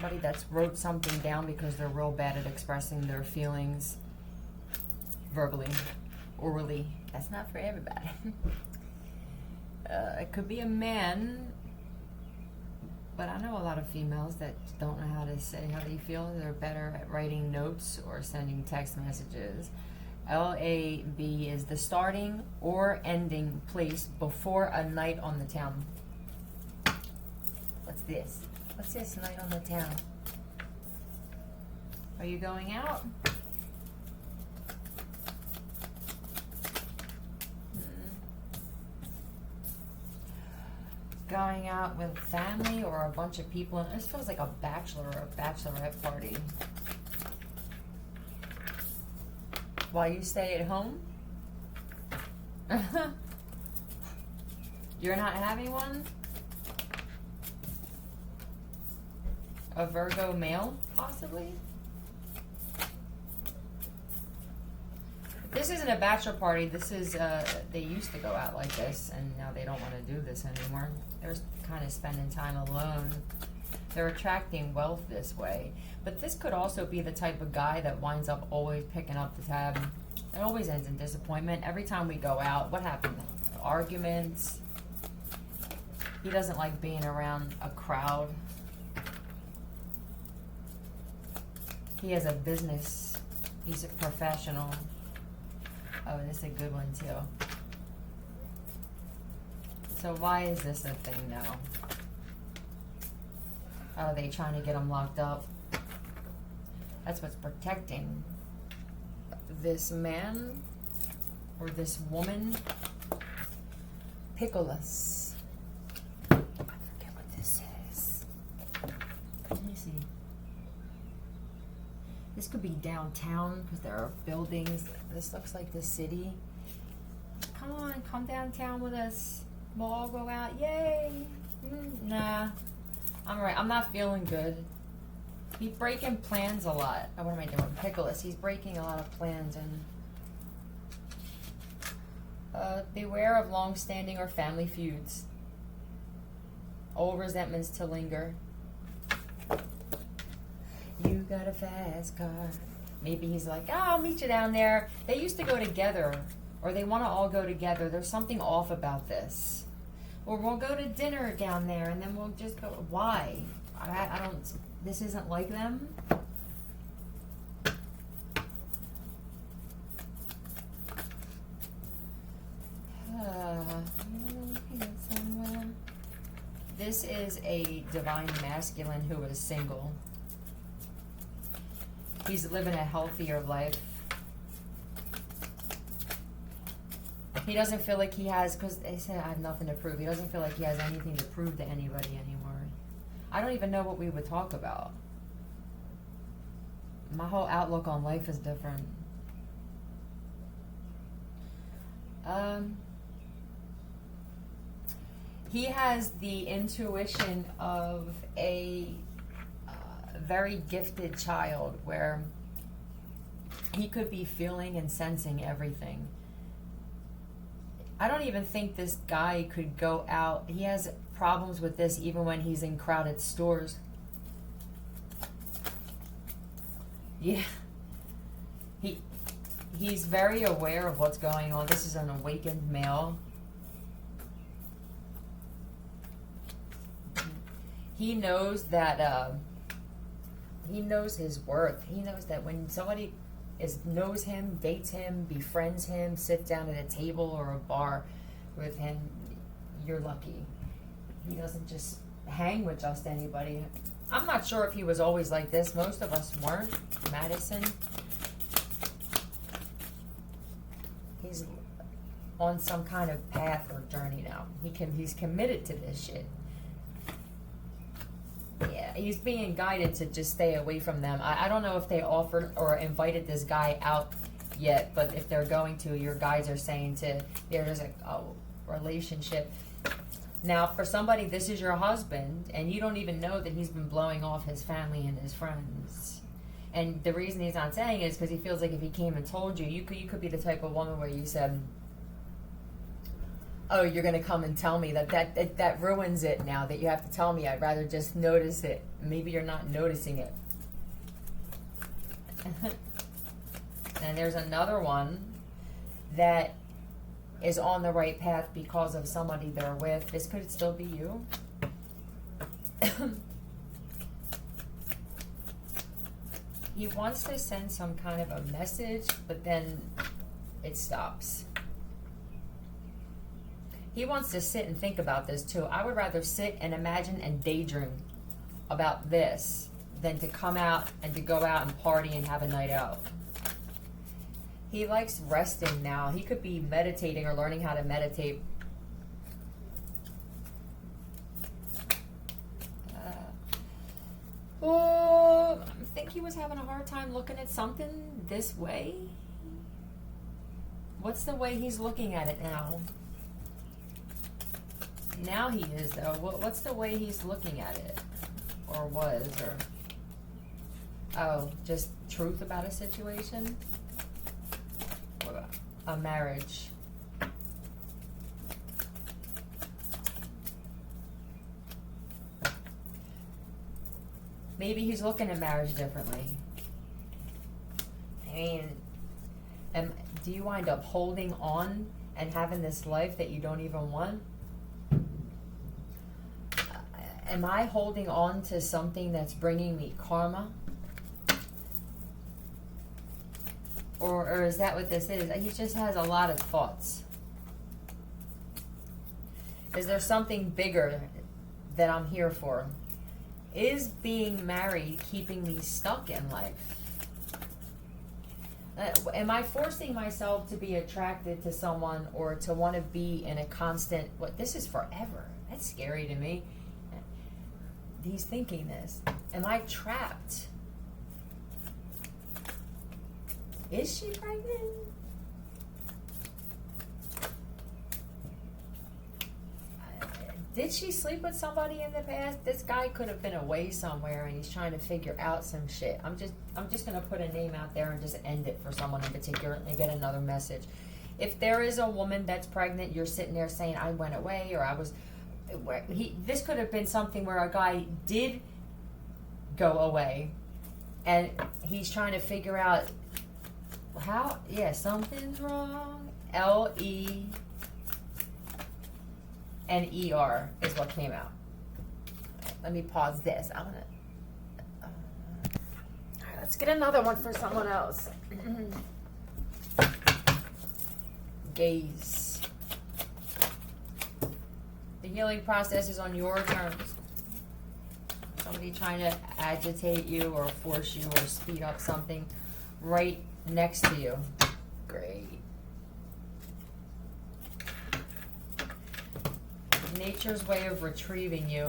somebody that's wrote something down because they're real bad at expressing their feelings verbally, orally. That's not for everybody. It could be a man, but I know a lot of females that don't know how to say how they feel. They're better at writing notes or sending text messages. LAB is the starting or ending place before a night on the town. What's this? What's this night on the town? Are you going out? Going out with family or a bunch of people. This feels like a bachelor or a bachelorette party. While you stay at home? You're not having one? A Virgo male, possibly? This isn't a bachelor party. This is, they used to go out like this, and now they don't want to do this anymore. They're kind of spending time alone. They're attracting wealth this way. But this could also be the type of guy that winds up always picking up the tab. It always ends in disappointment. Every time we go out, what happened? Arguments. He doesn't like being around a crowd. He has a business. He's a professional. Oh, this is a good one too. So why is this a thing now? Are they trying to get him locked up? That's what's protecting this man or this woman. Pickles. I forget what this is. Let me see. This could be downtown because there are buildings. This looks like the city. Come on, come downtown with us. We'll all go out. Yay! Nah. I'm alright. I'm not feeling good. He's breaking plans a lot. Oh, what am I doing? Pickles. He's breaking a lot of plans and beware of long-standing or family feuds. Old resentments to linger. You got a fast car. Maybe he's like, oh, I'll meet you down there. They used to go together, or they want to all go together. There's something off about this. Or we'll go to dinner down there, and then we'll just go. Why? I don't. This isn't like them. This is a divine masculine who is single. He's living a healthier life. He doesn't feel like he has, because they said I have nothing to prove. He doesn't feel like he has anything to prove to anybody anymore. I don't even know what we would talk about. My whole outlook on life is different. He has the intuition of a very gifted child where he could be feeling and sensing everything. I don't even think this guy could go out. He has problems with this even when he's in crowded stores. Yeah. He's very aware of what's going on. This is an awakened male. He knows that he knows his worth. He knows that when somebody knows him, dates him, befriends him, sits down at a table or a bar with him, you're lucky. He doesn't just hang with just anybody. I'm not sure if he was always like this. Most of us weren't. Madison. He's on some kind of path or journey now. He's committed to this shit. Yeah, he's being guided to just stay away from them. I don't know if they offered or invited this guy out yet, but if they're going to, your guides are saying there's a relationship. Now, for somebody, this is your husband, and you don't even know that he's been blowing off his family and his friends. And the reason he's not saying it is because he feels like if he came and told you, you could be the type of woman where you said, oh, you're going to come and tell me that ruins it now that you have to tell me. I'd rather just notice it. Maybe you're not noticing it. And there's another one that is on the right path because of somebody they're with. This could still be you. He wants to send some kind of a message, but then it stops. He wants to sit and think about this too. I would rather sit and imagine and daydream about this than to come out and to go out and party and have a night out. He likes resting now. He could be meditating or learning how to meditate. I think he was having a hard time looking at something this way. What's the way he's looking at it now? Now he is, though. What's the way he's looking at it? Or was, or... Oh, just truth about a situation? What about a marriage? Maybe he's looking at marriage differently. I mean, do you wind up holding on and having this life that you don't even want? Am I holding on to something that's bringing me karma? Or is that what this is? He just has a lot of thoughts. Is there something bigger that I'm here for? Is being married keeping me stuck in life? Am I forcing myself to be attracted to someone or to want to be in a constant, this is forever? That's scary to me. He's thinking this. Am I trapped? Is she pregnant? Did she sleep with somebody in the past? This guy could have been away somewhere and he's trying to figure out some shit. I'm just gonna put a name out there and just end it for someone in particular and get another message. If there is a woman that's pregnant, you're sitting there saying, I went away, or I was... this could have been something where a guy did go away and he's trying to figure out how, something's wrong. L-E-N-E-R is what came out. Let me pause this. I'm gonna... Alright, let's get another one for someone else. Gaze. The healing process is on your terms. Somebody trying to agitate you or force you or speed up something right next to you. Great. Nature's way of retrieving you.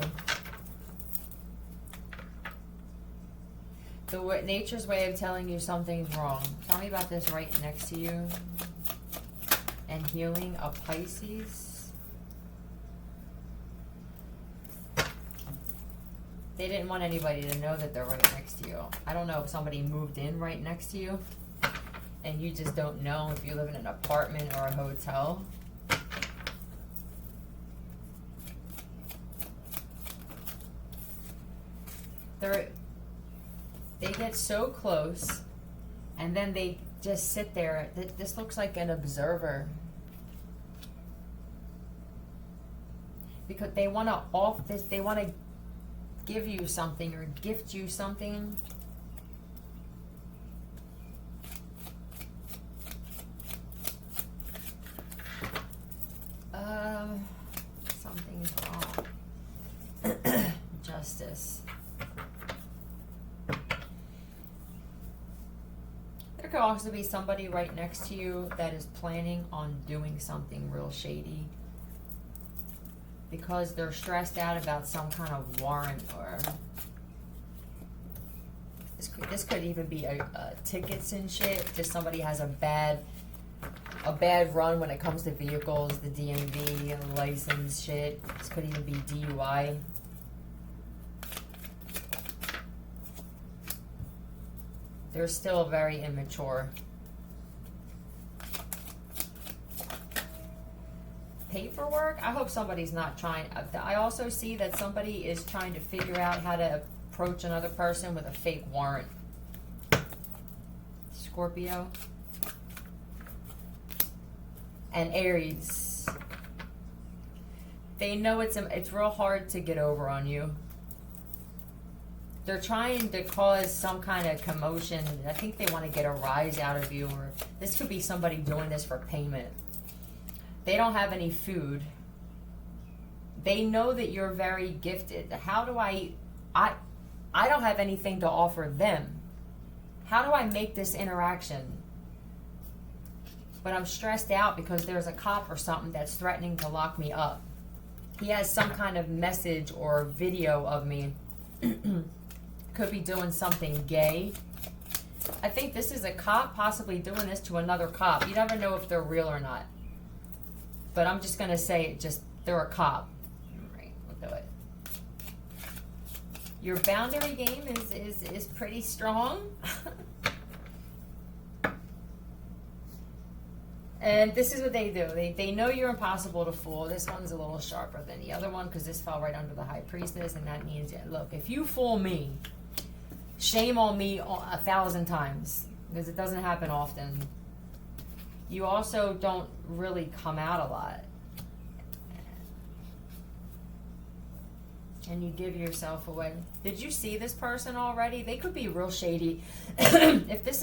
Nature's way of telling you something's wrong. Tell me about this right next to you. And healing a Pisces. They didn't want anybody to know that they're right next to you. I don't know if somebody moved in right next to you and you just don't know if you live in an apartment or a hotel. They get so close and then they just sit there. This looks like an observer. Because they want to give you something or gift you something. Something's wrong. Justice. There could also be somebody right next to you that is planning on doing something real shady because they're stressed out about some kind of warrant, or this could even be tickets and shit. Just somebody has a bad run when it comes to vehicles, the DMV and license shit. This could even be DUI. They're still very immature. paperwork. I hope somebody's not trying. I also see that somebody is trying to figure out how to approach another person with a fake warrant. Scorpio. And Aries. They know it's real hard to get over on you. They're trying to cause some kind of commotion. I think they want to get a rise out of you, or this could be somebody doing this for payment. They don't have any food. They know that you're very gifted. How do I don't have anything to offer them. How do I make this interaction? But I'm stressed out because there's a cop or something that's threatening to lock me up. He has some kind of message or video of me. Could be doing something gay. I think this is a cop possibly doing this to another cop. You never know if they're real or not. But I'm just going to say they're a cop. All right, we'll do it. Your boundary game is pretty strong. And this is what they do. They know you're impossible to fool. This one's a little sharper than the other one because this fell right under the High Priestess, and that means, look, if you fool me, shame on me 1,000 times because it doesn't happen often. You also don't really come out a lot. And you give yourself away. Did you see this person already? They could be real shady. If this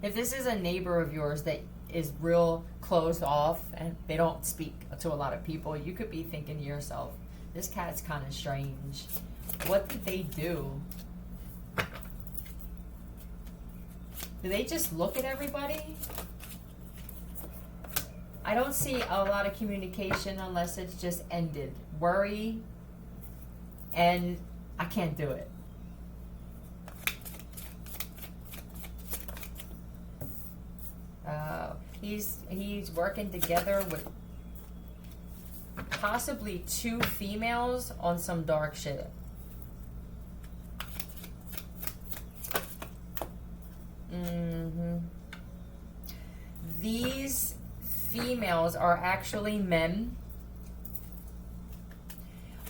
is a neighbor of yours that is real closed off and they don't speak to a lot of people, you could be thinking to yourself, this cat's kind of strange. What did they do? Do they just look at everybody? I don't see a lot of communication unless it's just ended. Worry, and I can't do it. He's working together with possibly 2 females on some dark shit. These females are actually men.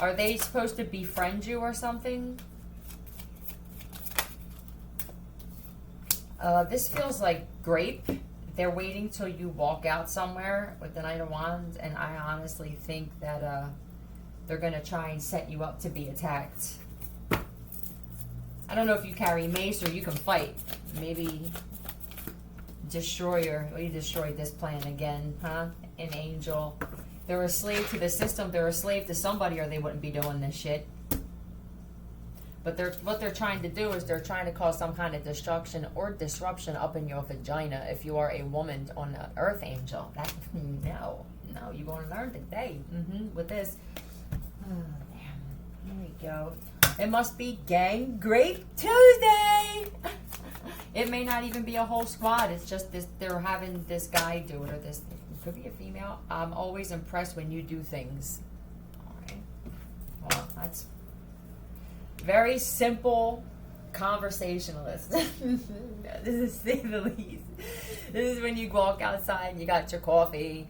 Are they supposed to befriend you or something? This feels like grape. They're waiting till you walk out somewhere with the Knight of Wands, and I honestly think that they're going to try and set you up to be attacked. I don't know if you carry mace or you can fight. Maybe destroyer. Well, you destroyed this plan again, huh? An angel. They're a slave to the system. They're a slave to somebody, or they wouldn't be doing this shit. But what they're trying to do is they're trying to cause some kind of destruction or disruption up in your vagina if you are a woman on an earth angel. No, you're going to learn today with this. Oh, damn. Here we go. It must be Gang Grape Tuesday. It may not even be a whole squad. It's just this. They're having this guy do it, or this. It could be a female. I'm always impressed when you do things. All right. Well, that's very simple conversationalist. This is to say the least. This is when you walk outside and you got your coffee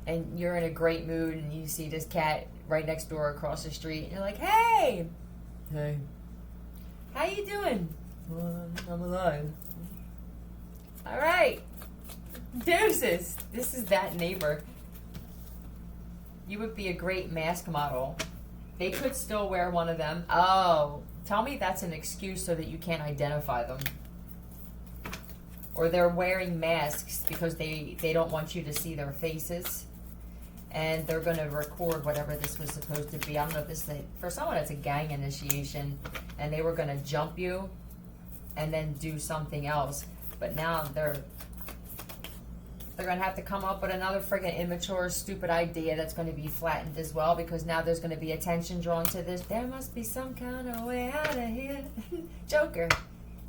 and you're in a great mood and you see this cat right next door across the street and you're like, hey, how you doing? Well, I'm alive. All right, deuces. This is that neighbor. You would be a great mask model. They could still wear one of them. Oh, tell me that's an excuse so that you can't identify them. Or they're wearing masks because they don't want you to see their faces. And they're going to record whatever this was supposed to be. I don't know if this is, for someone it's a gang initiation. And they were going to jump you and then do something else. But now they're going to have to come up with another friggin' immature, stupid idea that's going to be flattened as well, because now there's going to be attention drawn to this. There must be some kind of way out of here. Joker.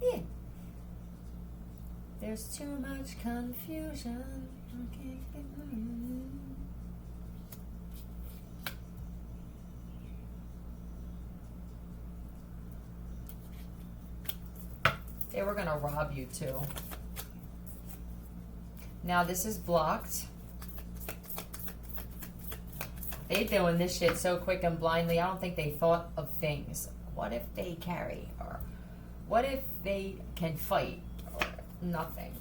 Yeah. There's too much confusion. They were going to rob you too. Now this is blocked. They doing this shit so quick and blindly. I don't think they thought of things. What if they carry? Or what if they can fight? Or nothing.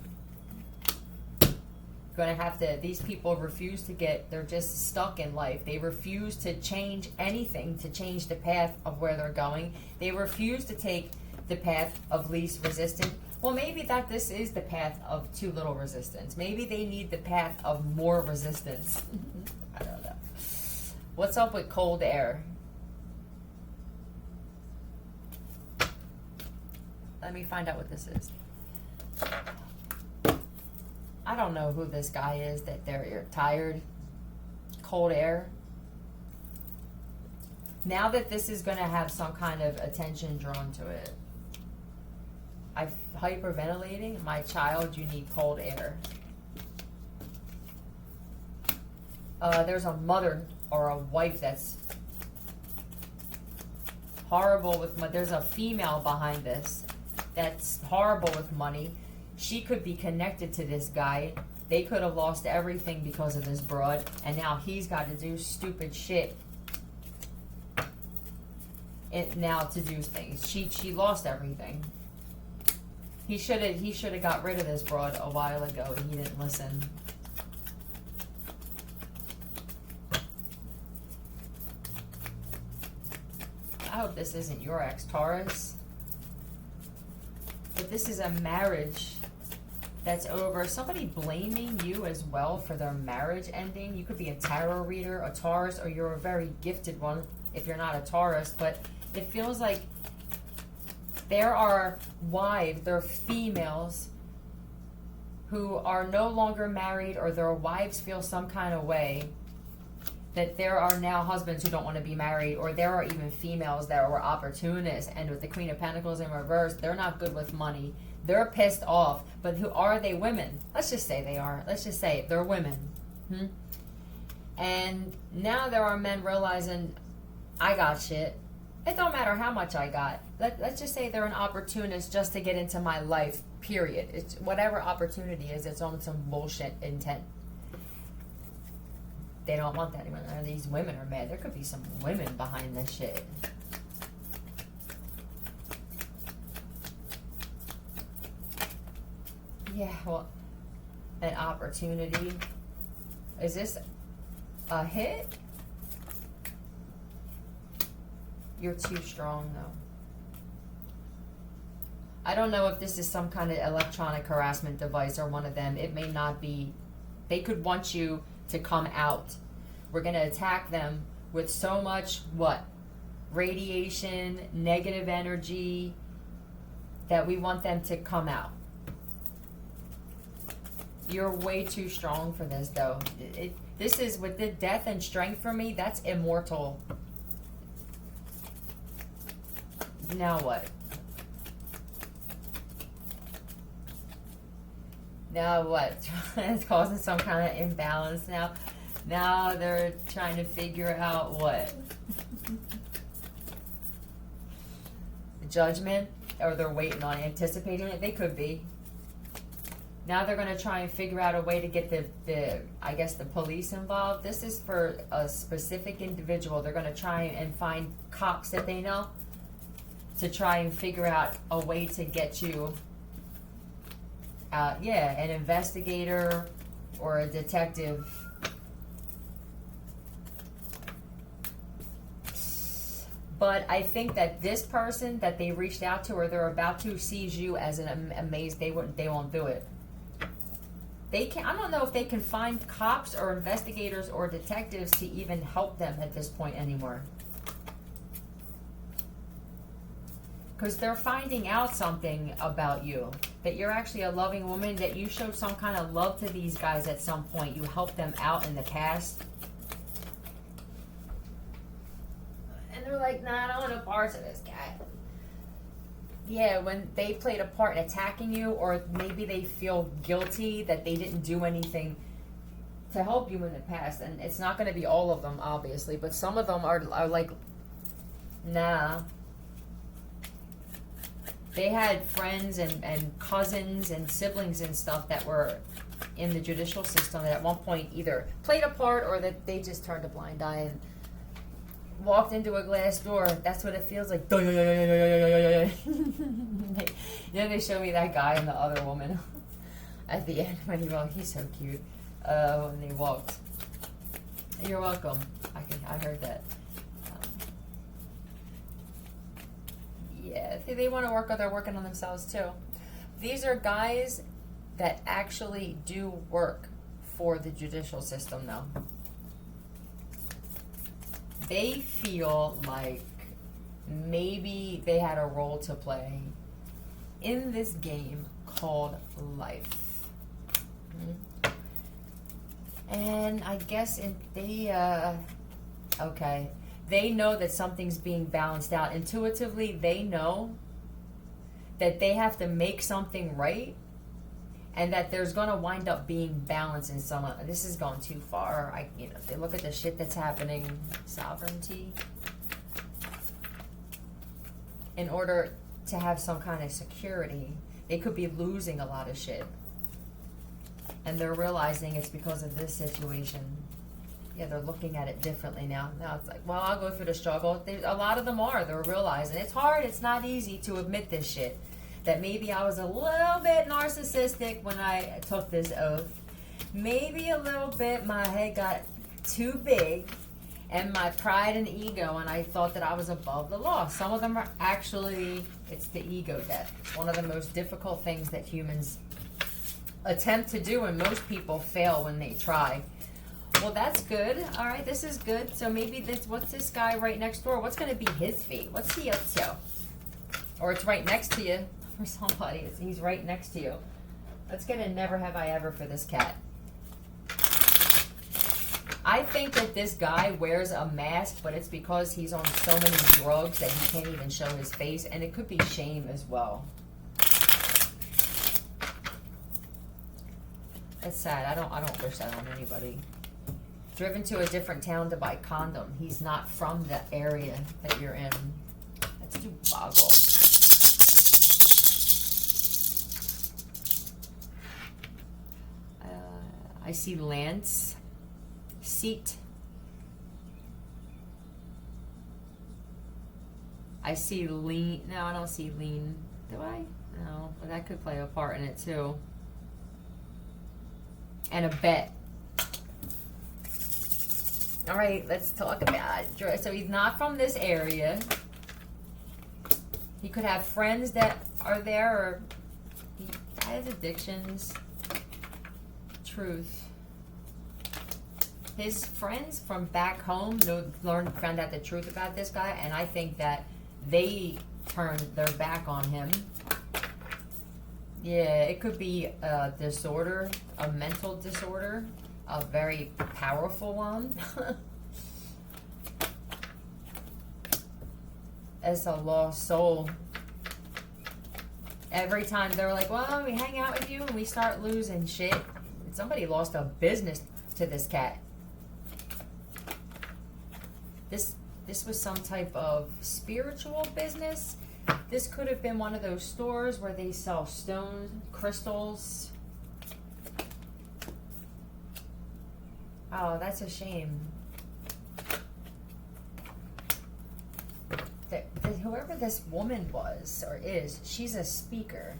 Gonna have to, these people refuse to they're just stuck in life. They refuse to change anything, to change the path of where they're going. They refuse to take the path of least resistance. Well, maybe this is the path of too little resistance. Maybe they need the path of more resistance. I don't know. What's up with cold air? Let me find out what this is. I don't know who this guy is that they're tired. Cold air. Now that this is going to have some kind of attention drawn to it. I'm hyperventilating. My child, you need cold air. There's a mother or a wife that's horrible with money. There's a female behind this that's horrible with money. She could be connected to this guy. They could have lost everything because of this broad, and now he's got to do stupid shit. Now to do things. She lost everything. He should have got rid of this broad a while ago, and he didn't listen. I hope this isn't your ex, Taurus. But this is a marriage that's over. Somebody blaming you as well for their marriage ending. You could be a tarot reader, a Taurus, or you're a very gifted one if you're not a Taurus. But it feels like there are wives, there are females who are no longer married, or their wives feel some kind of way that there are now husbands who don't want to be married, or there are even females that were opportunists, and with the Queen of Pentacles in reverse, they're not good with money. They're pissed off. But who are they? Women. Let's just say they are. Let's just say it. They're women. And now there are men realizing, I got shit. It don't matter how much I got. Let's just say they're an opportunist just to get into my life, period. It's whatever opportunity is, it's on some bullshit intent. They don't want that anymore. These women are mad. There could be some women behind this shit. Yeah, well, an opportunity. Is this a hit? You're too strong, though. I don't know if this is some kind of electronic harassment device or one of them. It may not be. They could want you to come out. We're going to attack them with so much, what? Radiation, negative energy, that we want them to come out. You're way too strong for this, though. This is, with the death and strength for me, that's immortal. Now what? Now what? It's causing some kind of imbalance now. Now they're trying to figure out what? Judgment? Or they're waiting on anticipating it? They could be. Now they're going to try and figure out a way to get the I guess the police involved. This is for a specific individual. They're going to try and find cops that they know to try and figure out a way to get you out. Yeah, an investigator or a detective. But I think that this person that they reached out to, or they're about to, sees you as an amazed. They won't do it. They can. I don't know if they can find cops or investigators or detectives to even help them at this point anymore. Because they're finding out something about you. That you're actually a loving woman. That you showed some kind of love to these guys at some point. You helped them out in the past. And they're like, nah, I don't want no parts of this guy. Yeah, when they played a part in attacking you, or maybe they feel guilty that they didn't do anything to help you in the past. And it's not going to be all of them, obviously. But some of them are like, nah. They had friends and cousins and siblings and stuff that were in the judicial system that at one point either played a part or that they just turned a blind eye and walked into a glass door. That's what it feels like. They show me that guy and the other woman at the end when he's so cute. When they walked. You're welcome. I heard that. Yeah, they want to work, they're working on themselves too. These are guys that actually do work for the judicial system now. They feel like maybe they had a role to play in this game called life. And I guess they know that something's being balanced out. Intuitively, they know that they have to make something right and that there's going to wind up being balance in some. This is going too far. If they look at the shit that's happening, sovereignty, in order to have some kind of security, they could be losing a lot of shit. And they're realizing it's because of this situation. Yeah, they're looking at it differently now. Now it's like, well, I'll go through the struggle. A lot of them are. They're realizing it's hard. It's not easy to admit this shit. That maybe I was a little bit narcissistic when I took this oath. Maybe a little bit my head got too big and my pride and ego, and I thought that I was above the law. Some of them are actually, it's the ego death. It's one of the most difficult things that humans attempt to do, and most people fail when they try. Well, that's good. All right, this is good. So maybe what's this guy right next door? What's going to be his fate? What's he up to? Or it's right next to you for somebody. He's right next to you. Let's get a never have I ever for this cat. I think that this guy wears a mask, but it's because he's on so many drugs that he can't even show his face, and it could be shame as well. It's sad. I don't wish that on anybody. Driven to a different town to buy condom. He's not from the area that you're in. That's too boggle. I see Lance. Seat. I see lean. No, I don't see lean. Do I? No, but that could play a part in it too. And a bet. All right, let's talk about it. So he's not from this area. He could have friends that are there, or he has addictions. Truth. His friends from back home found out the truth about this guy, and I think that they turned their back on him. Yeah, it could be a disorder, a mental disorder, a very powerful one. As a lost soul. Every time they're like, well, we hang out with you and we start losing shit. Somebody lost a business to this cat. This was some type of spiritual business. This could have been one of those stores where they sell stones, crystals. Oh, that's a shame. Whoever this woman was or is, she's a speaker.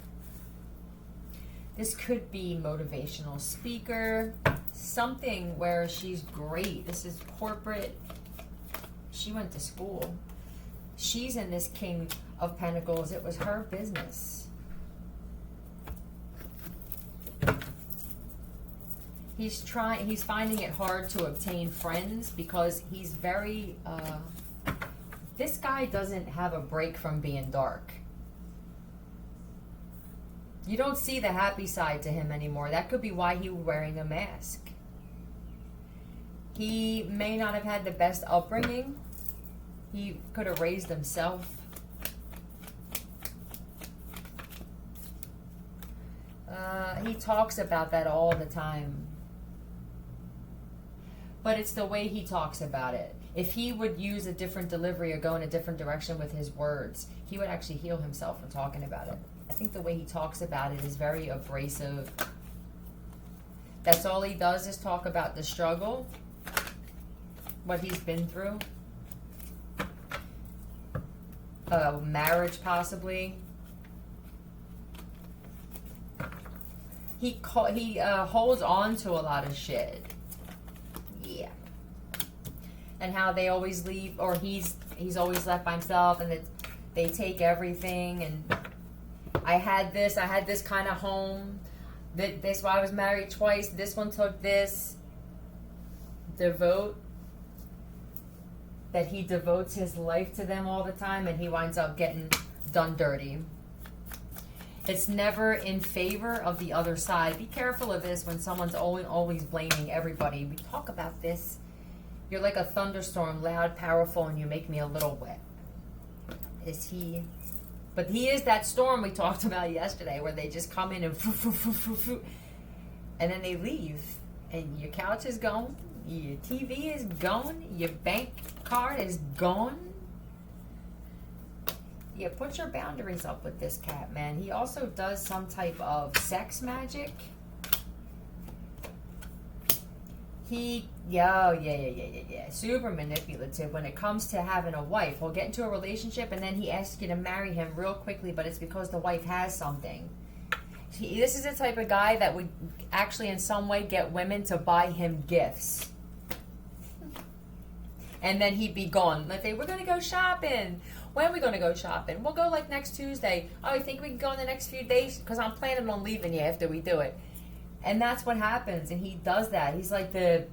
This could be motivational speaker, something where she's great. This is corporate. She went to school. She's in this King of Pentacles. It was her business. He's finding it hard to obtain friends because he's very, this guy doesn't have a break from being dark. You don't see the happy side to him anymore. That could be why he was wearing a mask. He may not have had the best upbringing. He could have raised himself. He talks about that all the time. But it's the way he talks about it. If he would use a different delivery or go in a different direction with his words, he would actually heal himself from talking about it. I think the way he talks about it is very abrasive. That's all he does is talk about the struggle, what he's been through. Marriage, possibly. He holds on to a lot of shit. Yeah. And how they always leave, or he's always left by himself, and they take everything. And I had this kind of home. This why I was married twice. This one took this. That he devotes his life to them all the time, and he winds up getting done dirty. It's never in favor of the other side. Be careful of this when someone's always blaming everybody. We talk about this. You're like a thunderstorm, loud, powerful, and you make me a little wet. Is he? But he is that storm we talked about yesterday, where they just come in and and then they leave, and your couch is gone, your TV is gone, your bank card is gone. Yeah, put your boundaries up with this cat, man. He also does some type of sex magic. Yeah. Super manipulative when it comes to having a wife. He'll get into a relationship and then he asks you to marry him real quickly, but it's because the wife has something. This is the type of guy that would actually in some way get women to buy him gifts. And then he'd be gone. Let's say, we're going to go shopping. When are we going to go shopping? We'll go like next Tuesday. Oh, I think we can go in the next few days because I'm planning on leaving you after we do it. And that's what happens. And he does that. He's like the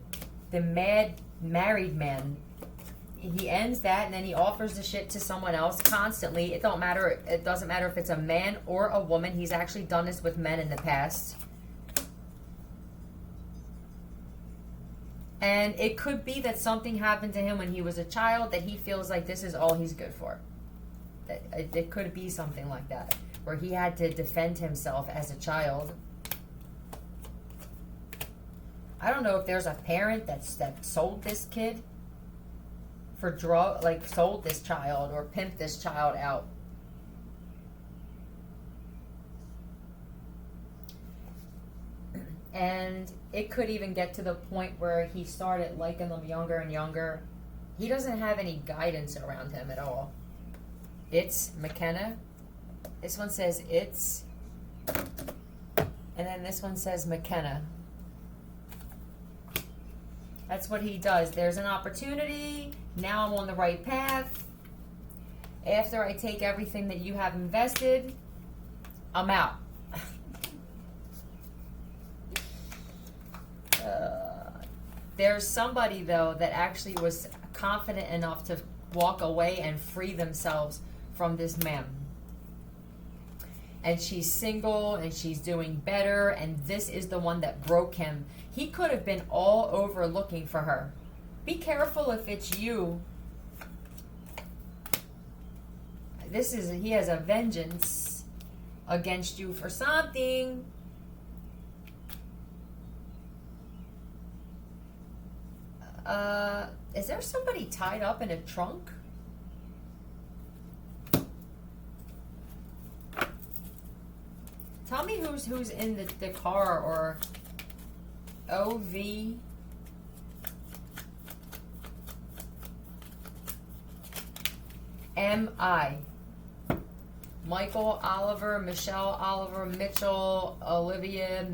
mad married man. He ends that and then he offers the shit to someone else constantly. It don't matter. It doesn't matter if it's a man or a woman. He's actually done this with men in the past. And it could be that something happened to him when he was a child that he feels like this is all he's good for. It could be something like that, where he had to defend himself as a child. I don't know if there's a parent that sold this kid for sold this child or pimped this child out. And it could even get to the point where he started liking them younger and younger. He doesn't have any guidance around him at all. It's McKenna. This one says it's. And then this one says McKenna. That's what he does. There's an opportunity. Now I'm on the right path. After I take everything that you have invested, I'm out. There's somebody, though, that actually was confident enough to walk away and free themselves from this man. And she's single, and she's doing better, and this is the one that broke him. He could have been all over looking for her. Be careful if it's you. He has a vengeance against you for something. Is there somebody tied up in a trunk? Tell me who's in the car, or OV. MI. Michael Oliver, Michelle Oliver, Mitchell, Olivia,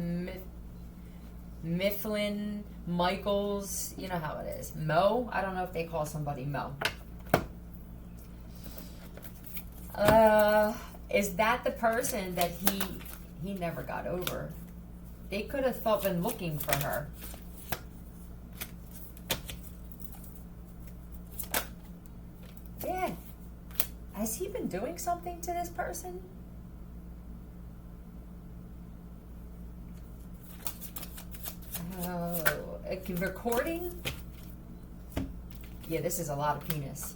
Mifflin, Michaels, you know how it is. Mo? I don't know if they call somebody Mo. Is that the person that he never got over? They could have been looking for her. Yeah. Has he been doing something to this person? Recording? Yeah, this is a lot of penis.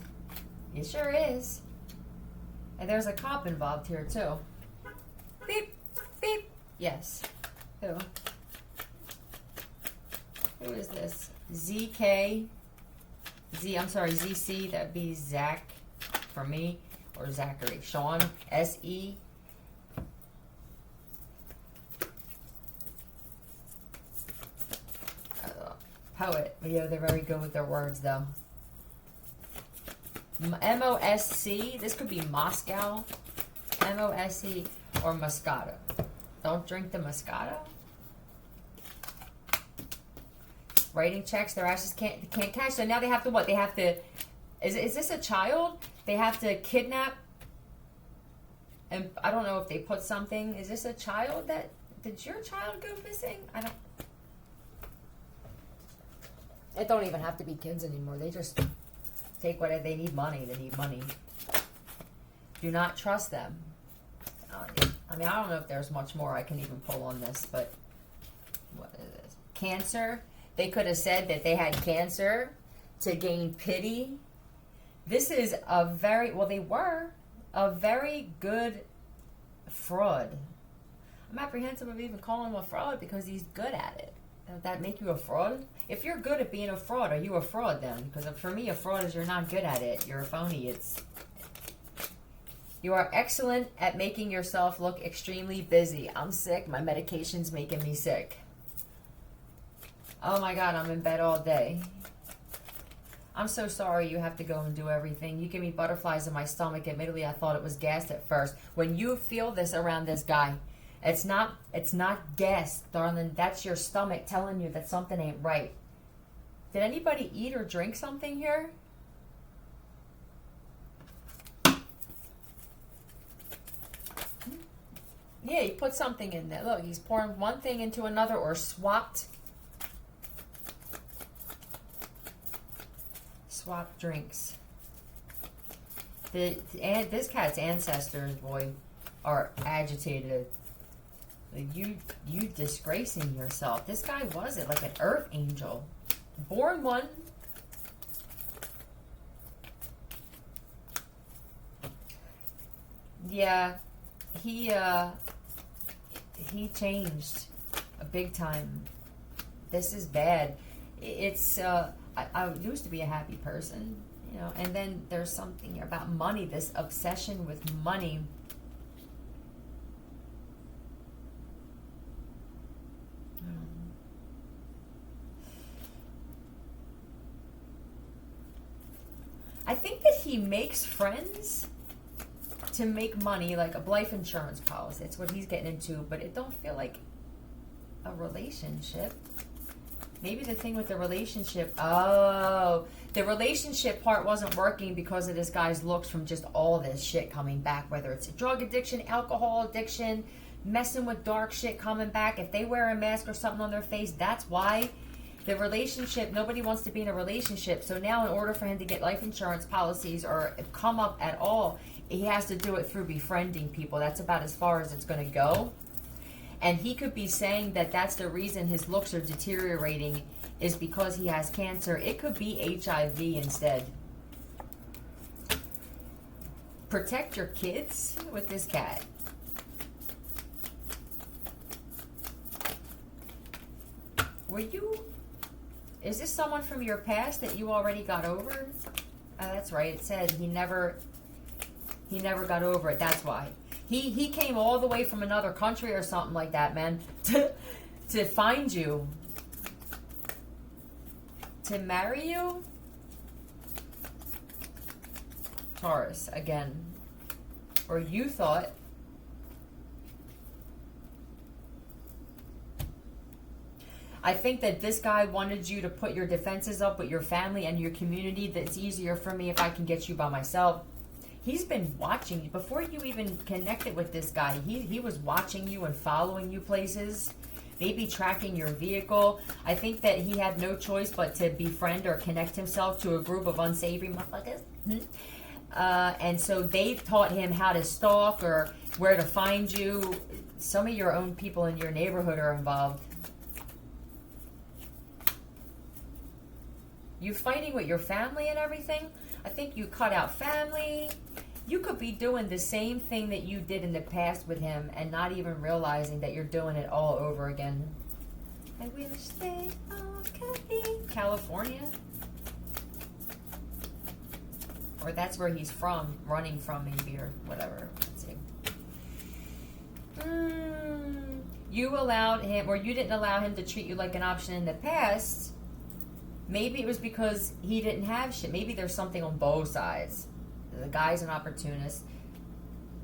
It sure is. And there's a cop involved here, too. Beep, beep. Yes. Who? Who is this? ZC. That'd be Zach for me. Or Zachary. Sean. SE. Poet. Yeah, they're very good with their words, though. M-O-S-C. This could be Moscow. M-O-S-C or Moscato. Don't drink the Moscato. Writing checks their asses can't cash. So now they have to what? They have to... Is this a child? They have to kidnap... And I don't know if they put something... Is this a child that... Did your child go missing? I don't... It don't even have to be kids anymore. They just take what they need money. They need money. Do not trust them. I mean, I don't know if there's much more I can even pull on this, but what is this? Cancer. They could have said that they had cancer to gain pity. This is a very, well, they were a very good fraud. I'm apprehensive of even calling him a fraud because he's good at it. Does that make you a fraud? If you're good at being a fraud, are you a fraud then? Because for me, a fraud is you're not good at it. You're a phony. You are excellent at making yourself look extremely busy. I'm sick. My medication's making me sick. Oh my God, I'm in bed all day. I'm so sorry you have to go and do everything. You give me butterflies in my stomach. Admittedly, I thought it was gas at first. When you feel this around this guy, it's not gas, darling. That's your stomach telling you that something ain't right. Did anybody eat or drink something here? Yeah, he put something in there. Look, he's pouring one thing into another or swapped drinks. This cat's ancestors, boy, are agitated. You disgracing yourself. This guy wasn't like an earth angel. Born one. Yeah, he changed a big time. This is bad. It's I used to be a happy person, you know, and then there's something about money, this obsession with money. I think that he makes friends to make money, like a life insurance policy. It's what he's getting into, but it don't feel like a relationship. Maybe the thing with the relationship, the relationship part wasn't working because of this guy's looks from just all this shit coming back, whether it's a drug addiction, alcohol addiction, messing with dark shit coming back. If they wear a mask or something on their face, that's why. The relationship, nobody wants to be in a relationship. So now in order for him to get life insurance policies or come up at all, he has to do it through befriending people. That's about as far as it's going to go. And he could be saying that that's the reason his looks are deteriorating is because he has cancer. It could be HIV instead. Protect your kids with this cat. Is this someone from your past that you already got over? That's right. It said he never got over it. That's why. He came all the way from another country or something like that, man, to find you. To marry you? Taurus, again. Or you thought. I think that this guy wanted you to put your defenses up with your family and your community. That it's easier for me if I can get you by myself. He's been watching you. Before you even connected with this guy, he was watching you and following you places. Maybe tracking your vehicle. I think that he had no choice but to befriend or connect himself to a group of unsavory motherfuckers. And so they taught him how to stalk or where to find you. Some of your own people in your neighborhood are involved. You fighting with your family and everything? I think you cut out family. You could be doing the same thing that you did in the past with him and not even realizing that you're doing it all over again. I wish they all could be California. Or that's where he's from, running from maybe, or whatever. Let's see. You allowed him, or you didn't allow him to treat you like an option in the past. Maybe it was because he didn't have shit. Maybe there's something on both sides. The guy's an opportunist.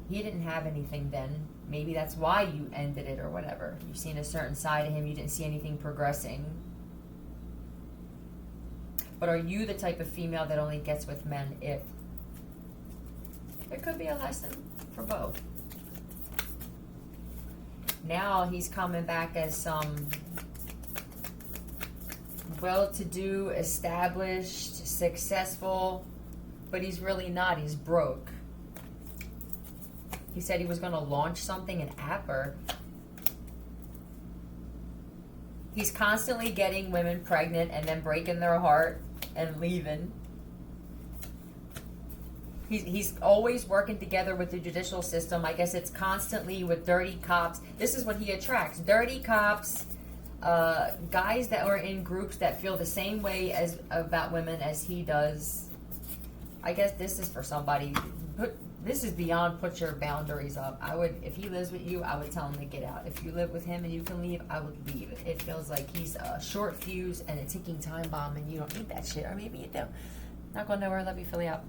He didn't have anything then. Maybe that's why you ended it or whatever. You've seen a certain side of him. You didn't see anything progressing. But are you the type of female that only gets with men if? There could be a lesson for both. Now he's coming back as some well-to-do, established, successful, but he's really not. He's broke. He said he was going to launch something, an app, or he's constantly getting women pregnant and then breaking their heart and leaving. He's always working together with the judicial system. I guess it's constantly with dirty cops. This is what he attracts. Dirty cops, guys that are in groups that feel the same way as about women as he does. I guess this is for somebody. This is beyond put your boundaries up. I would, if he lives with you, I would tell him to get out. If you live with him and you can leave, I would leave. It feels like he's a short fuse and a ticking time bomb and you don't need that shit. Or maybe you do. Not going nowhere. Love you, Philly out.